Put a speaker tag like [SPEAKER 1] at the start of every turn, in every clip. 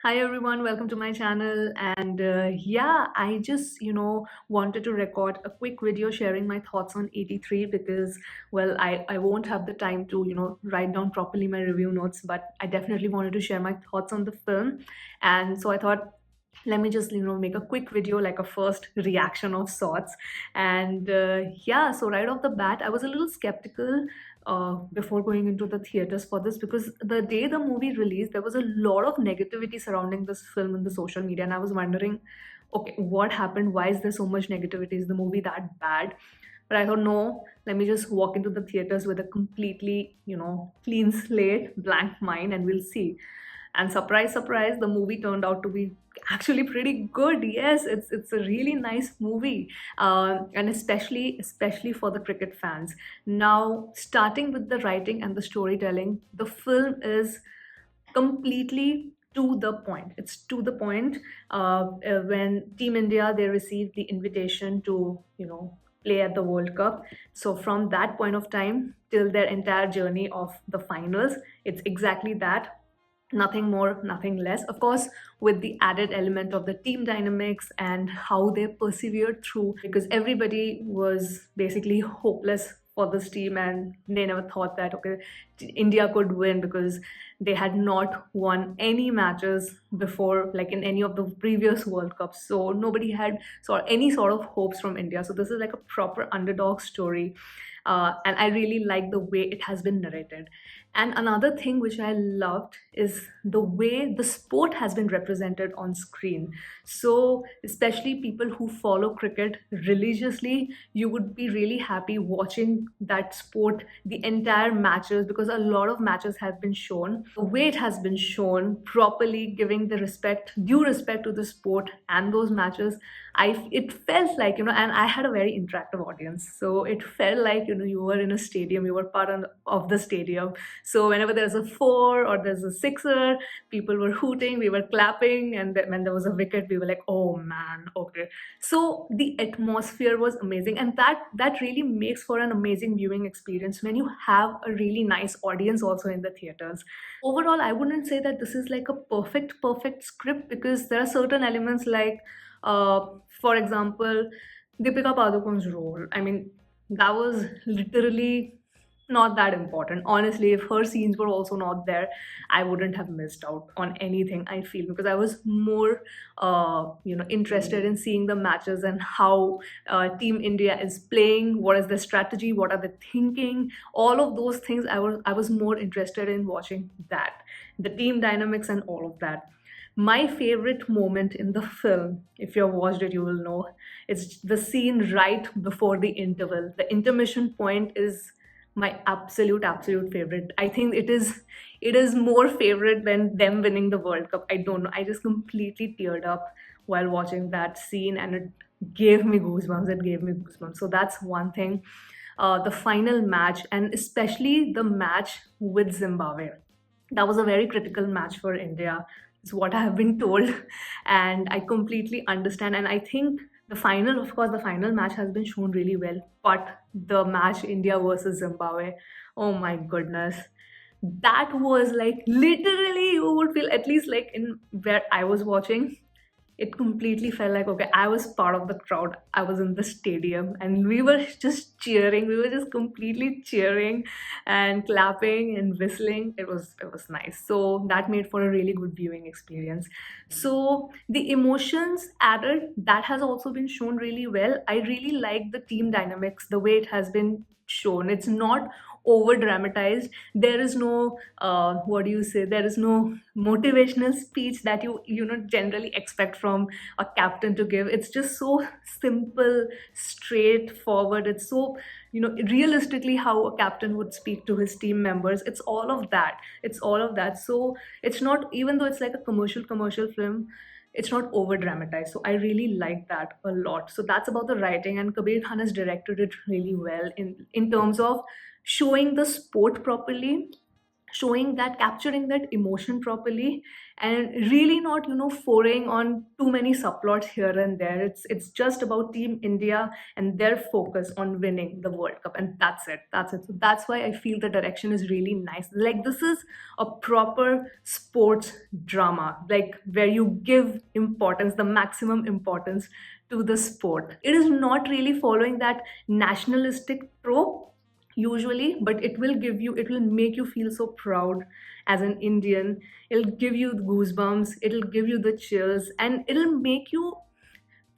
[SPEAKER 1] Hi everyone, welcome to my channel. And yeah, I just wanted to record a quick video sharing my thoughts on 83 because well, I won't have the time to write down properly my review notes, but I definitely wanted to share my thoughts on the film. And so I thought, let me just make a quick video, like a first reaction of sorts. And yeah, so right off the bat I was a little skeptical before going into the theaters for this, because the day the movie released there was a lot of negativity surrounding this film in the social media, and I was wondering, okay, what happened? Why is there so much negativity? Is the movie that bad? But I thought, no, let me just walk into the theaters with a completely clean slate, blank mind, and we'll see. And surprise surprise, the movie turned out to be actually pretty good. Yes, it's a really nice movie, and especially for the cricket fans. Now, starting with the writing and the storytelling, the film is completely to the point. It's to the point. When Team India, they received the invitation to play at the World Cup, so from that point of time till their entire journey of the finals, it's exactly that. Nothing more, nothing less, of course, with the added element of the team dynamics and how they persevered through, because everybody was basically hopeless for this team, and they never thought that, okay, India could win, because they had not won any matches before, like in any of the previous World Cups, so nobody had any sort of hopes from India. So this is like a proper underdog story, and I really like the way it has been narrated. And another thing which I loved is the way the sport has been represented on screen. So, especially people who follow cricket religiously, you would be really happy watching that sport, the entire matches, because a lot of matches have been shown. The way it has been shown, properly giving the due respect to the sport and those matches, it felt like, and I had a very interactive audience. So it felt like, you were in a stadium, you were part of the stadium. So whenever there's a four or there's a sixer, people were hooting, we were clapping, and then when there was a wicket, we were like, "Oh man, okay." So the atmosphere was amazing, and that really makes for an amazing viewing experience when you have a really nice audience also in the theaters. Overall, I wouldn't say that this is like a perfect script, because there are certain elements like, for example, Deepika Padukone's role. I mean, that was literally not that important. Honestly, if her scenes were also not there, I wouldn't have missed out on anything, I feel, because I was more, interested in seeing the matches and how Team India is playing, what is the strategy, what are they thinking, all of those things. I was more interested in watching that, the team dynamics and all of that. My favorite moment in the film, if you've watched it, you will know, it's the scene right before the interval. The intermission point is my absolute favorite. I think it is more favorite than them winning the World Cup. I don't know. I just completely teared up while watching that scene, and it gave me goosebumps. It gave me goosebumps. So that's one thing. The final match, and especially the match with Zimbabwe, that was a very critical match for India, is what I have been told. And I completely understand. And I think the final, of course, the final match has been shown really well. But the match India versus Zimbabwe, oh my goodness. That was like literally, you would feel, at least like in where I was watching, it completely felt like, okay, I was part of the crowd. I was in the stadium and we were just cheering. We were just completely cheering and clapping and whistling. It was nice. So that made for a really good viewing experience. So the emotions added, that has also been shown really well. I really like the team dynamics, the way it has been shown. It's not over dramatized. There is no what do you say, there is no motivational speech that you generally expect from a captain to give. It's just so simple, straightforward. It's so realistically how a captain would speak to his team members. It's all of that. It's all of that. So it's not, even though it's like a commercial film, it's not over dramatized. So I really like that a lot. So that's about the writing, and Kabir Khan has directed it really well in terms of showing the sport properly, showing that, capturing that emotion properly, and really not, foraying on too many subplots here and there. It's just about Team India and their focus on winning the World Cup, and that's it. So that's why I feel the direction is really nice. Like, this is a proper sports drama, like where you give importance, the maximum importance, to the sport. It is not really following that nationalistic trope usually, but it will make you feel so proud as an Indian. It'll give you goosebumps, it'll give you the chills, and it'll make you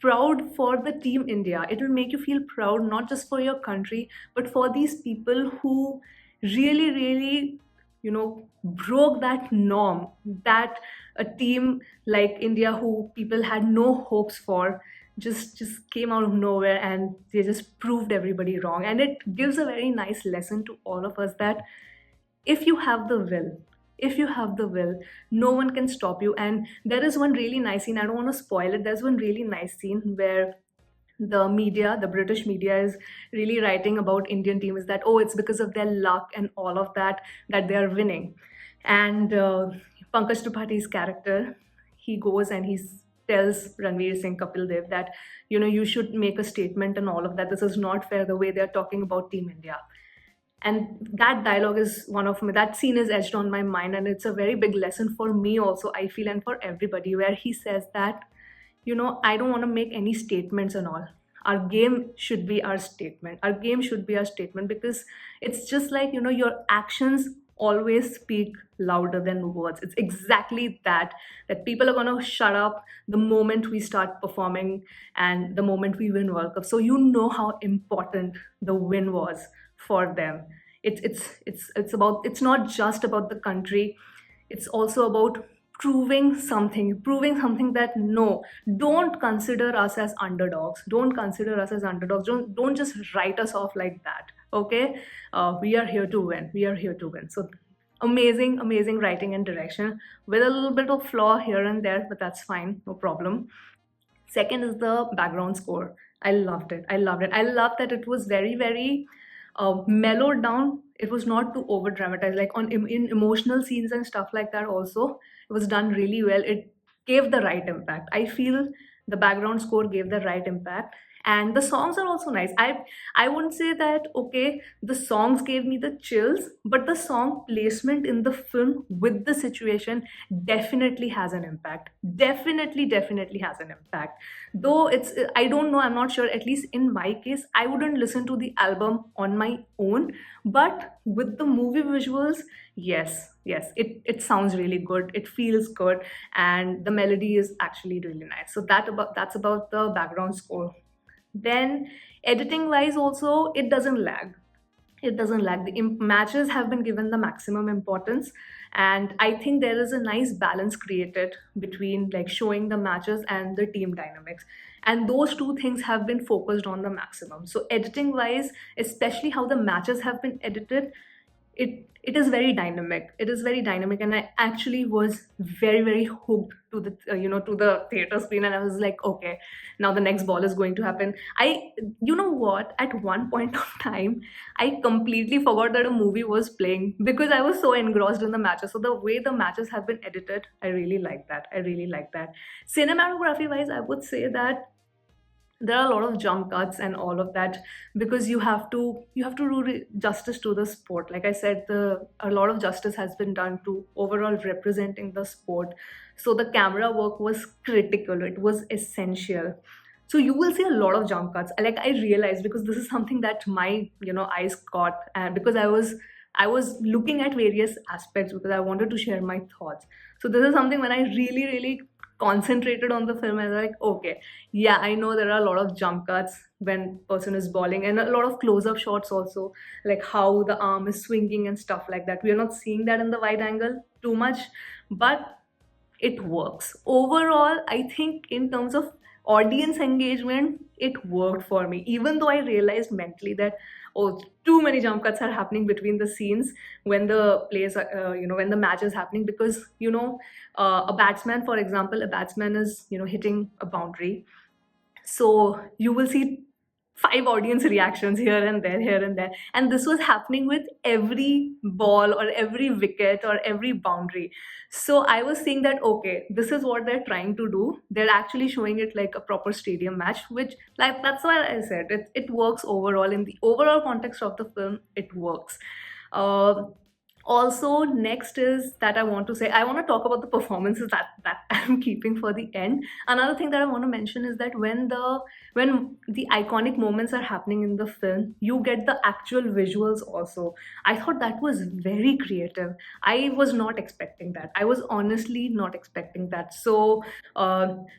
[SPEAKER 1] proud for the Team India. It will make you feel proud not just for your country, but for these people who really, really, broke that norm, that a team like India, who people had no hopes for, just came out of nowhere and they just proved everybody wrong. And it gives a very nice lesson to all of us that if you have the will, if you have the will, no one can stop you. And there is one really nice scene, I don't want to spoil it. There's one really nice scene where the British media is really writing about Indian team, is that, oh, it's because of their luck and all of that, that they are winning. And Pankaj Tripathi's character, he goes and tells Ranveer Singh, Kapil Dev, that, you should make a statement and all of that. This is not fair the way they're talking about Team India. And that dialogue is one of my, that scene is etched on my mind, and it's a very big lesson for me also, I feel, and for everybody, where he says that, I don't want to make any statements and all. Our game should be our statement. Our game should be our statement, because it's just like, your actions always speak louder than words. It's exactly that people are going to shut up the moment we start performing and the moment we win World Cup. So you know how important the win was for them. It's not just about the country. It's also about proving something that, no, don't consider us as underdogs. Don't just write us off like that. Okay, we are here to win. So amazing writing and direction, with a little bit of flaw here and there, but that's fine, no problem. Second is the background score. I loved it. I love that it was very, very mellowed down. It was not too over dramatized, like in emotional scenes and stuff like that. Also, it was done really well. It gave the right impact. I feel the background score gave the right impact, and the songs are also nice. I wouldn't say that, okay, the songs gave me the chills, but the song placement in the film with the situation definitely has an impact. Definitely has an impact. Though it's, I don't know, I'm not sure, at least in my case, I wouldn't listen to the album on my own, but with the movie visuals, yes, it sounds really good, it feels good, and the melody is actually really nice. So that's about the background score. Then, editing wise also, it doesn't lag. The matches have been given the maximum importance, and I think there is a nice balance created between, like, showing the matches and the team dynamics, and those two things have been focused on the maximum. So editing wise, especially how the matches have been edited, it is very dynamic. It is very dynamic, and I actually was very, very hooked to the to the theater screen, and I was like, okay, now the next ball is going to happen. You know what, at one point of time, I completely forgot that a movie was playing because I was so engrossed in the matches. So the way the matches have been edited, I really like that. Cinematography wise, I would say that there are a lot of jump cuts and all of that, because you have to do justice to the sport. Like I said, the a lot of justice has been done to overall representing the sport. So the camera work was critical, it was essential. So you will see a lot of jump cuts, like I realized, because this is something that my eyes caught, and because I was looking at various aspects because I wanted to share my thoughts. So this is something when I really, really concentrated on the film. I was like, okay, yeah, I know there are a lot of jump cuts when person is bowling, and a lot of close-up shots also, like how the arm is swinging and stuff like that. We are not seeing that in the wide angle too much, but it works. Overall, I think in terms of audience engagement, it worked for me, even though I realized mentally that, oh, too many jump cuts are happening between the scenes when the plays when the match is happening, because a batsman, for example, a batsman is hitting a boundary. So you will see five audience reactions here and there. And this was happening with every ball or every wicket or every boundary. So I was seeing that, okay, this is what they're trying to do. They're actually showing it like a proper stadium match, which, like, that's why I said it works overall. In the overall context of the film, it works. Uh, Also, next is that I want to say, I want to talk about the performances that I'm keeping for the end. Another thing that I want to mention is that when the iconic moments are happening in the film, you get the actual visuals also. I thought that was very creative. I was not expecting that. I was honestly not expecting that. So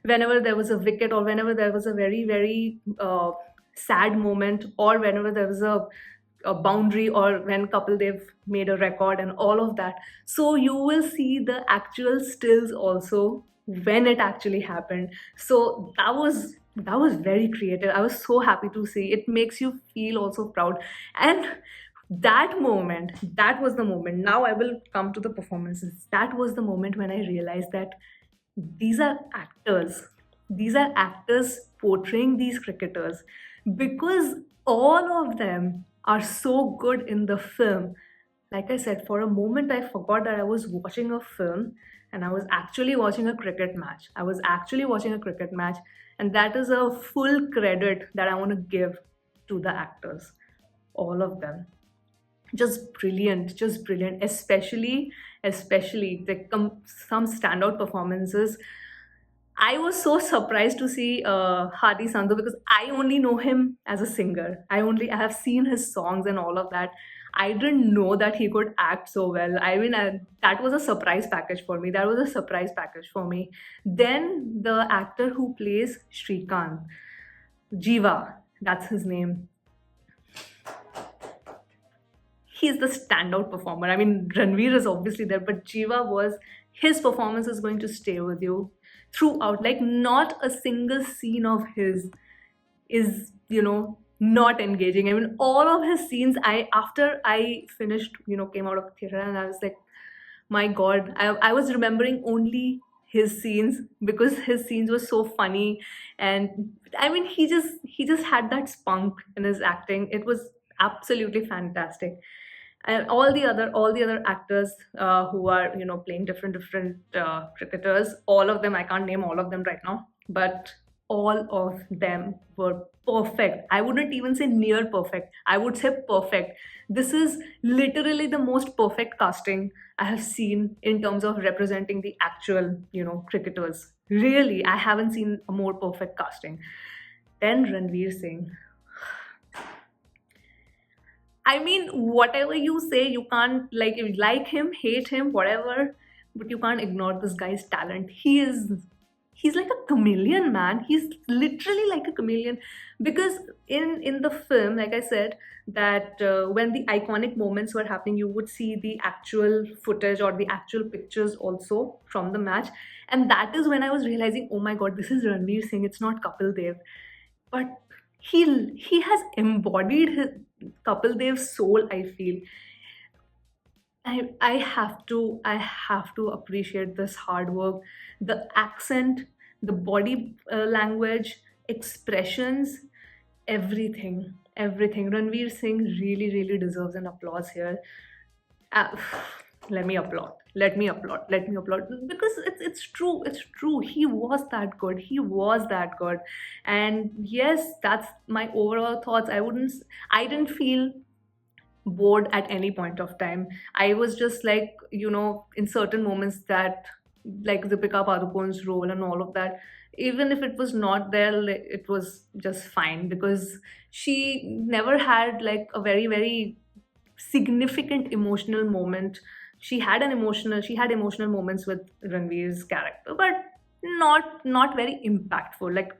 [SPEAKER 1] whenever there was a wicket, or whenever there was a very very sad moment, or whenever there was a boundary, or when Kapil Dev made a record and all of that. So you will see the actual stills also when it actually happened. So that was very creative. I was so happy to see. It makes you feel also proud. And that moment, that was the moment. Now I will come to the performances. That was the moment when I realized that these are actors. These are actors portraying these cricketers, because all of them are so good in the film. Like I said, for a moment I forgot that I was watching a film and I was actually watching a cricket match. I was actually watching a cricket match, and that is a full credit that I want to give to the actors. All of them. Just brilliant, especially some standout performances. I was so surprised to see Hadi Sandhu, because I only know him as a singer. I have seen his songs and all of that. I didn't know that he could act so well. I mean, that was a surprise package for me. That was a surprise package for me. Then the actor who plays Shrikant, Jiva, that's his name. He's the standout performer. I mean, Ranveer is obviously there, but Jiva was, his performance is going to stay with you throughout. Like, not a single scene of his is, not engaging. I mean, all of his scenes, after I finished, came out of the theater, and I was like, my God, I was remembering only his scenes, because his scenes were so funny. And I mean, he just had that spunk in his acting. It was absolutely fantastic. And all the other actors who are playing different cricketers, all of them, I can't name all of them right now, but all of them were perfect. I wouldn't even say near perfect, I would say perfect. This is literally the most perfect casting I have seen in terms of representing the actual cricketers. Really, I haven't seen a more perfect casting. Then Ranveer Singh, I mean, whatever you say, you can't, like him, hate him, whatever, but you can't ignore this guy's talent. He's like a chameleon, man. He's literally like a chameleon, because in the film, like I said, that when the iconic moments were happening, you would see the actual footage or the actual pictures also from the match, and that is when I was realizing, oh my God, this is Ranveer Singh. It's not Kapil Dev, but he has embodied his Kapil Dev's soul. I feel I have to appreciate this hard work, the accent, the body language, expressions, everything. Ranveer Singh really deserves an applause here. uh, Let me applaud. Let me applaud, because it's true. He was that good. And yes, that's my overall thoughts. I didn't feel bored at any point of time. I was just like, in certain moments, that like Deepika Padukone's role and all of that, even if it was not there, like, it was just fine, because she never had like a very very significant emotional moment. She had emotional moments with Ranveer's character, but not very impactful. Like,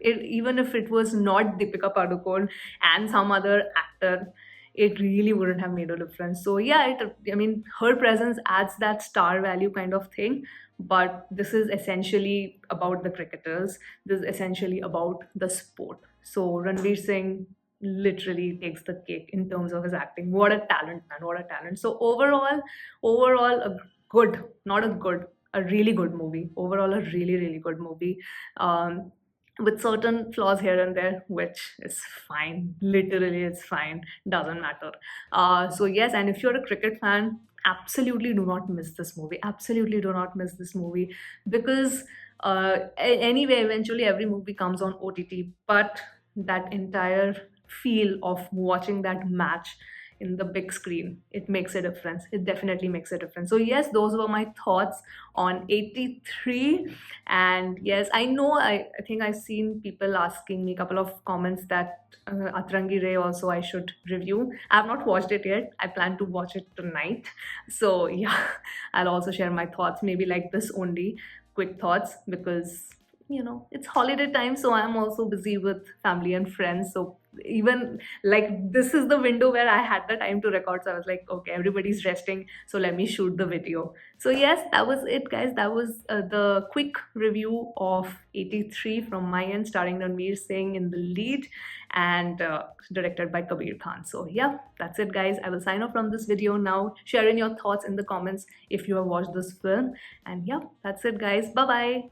[SPEAKER 1] even if it was not Deepika Padukone and some other actor, it really wouldn't have made a difference. So yeah, I mean, her presence adds that star value kind of thing. But this is essentially about the cricketers. This is essentially about the sport. So Ranveer Singh literally takes the cake in terms of his acting. What a talent, man! What a talent. So overall, a good, not a good, a really good movie. Overall, a really good movie. Um, with certain flaws here and there, which is fine. Literally, it's fine. Doesn't matter. So yes, and if you're a cricket fan, absolutely do not miss this movie. Absolutely do not miss this movie because anyway, eventually every movie comes on OTT, but that entire feel of watching that match in the big screen, it makes a difference. It definitely makes a difference. So yes, those were my thoughts on 83. And yes, I know, I think I've seen people asking me a couple of comments that Atrangi Ray also I should review. I have not watched it yet. I plan to watch it tonight. So yeah, I'll also share my thoughts, maybe like this only, quick thoughts, because it's holiday time, so I'm also busy with family and friends. So even like this is the window where I had the time to record. So I was like, okay, everybody's resting, so let me shoot the video. So yes, that was it, guys. That was the quick review of 83 from my end, starring Ranveer Singh in the lead and directed by Kabir Khan. So yeah, that's it, guys. I will sign off from this video now. Share in your thoughts in the comments if you have watched this film. And yeah, that's it, guys. Bye bye.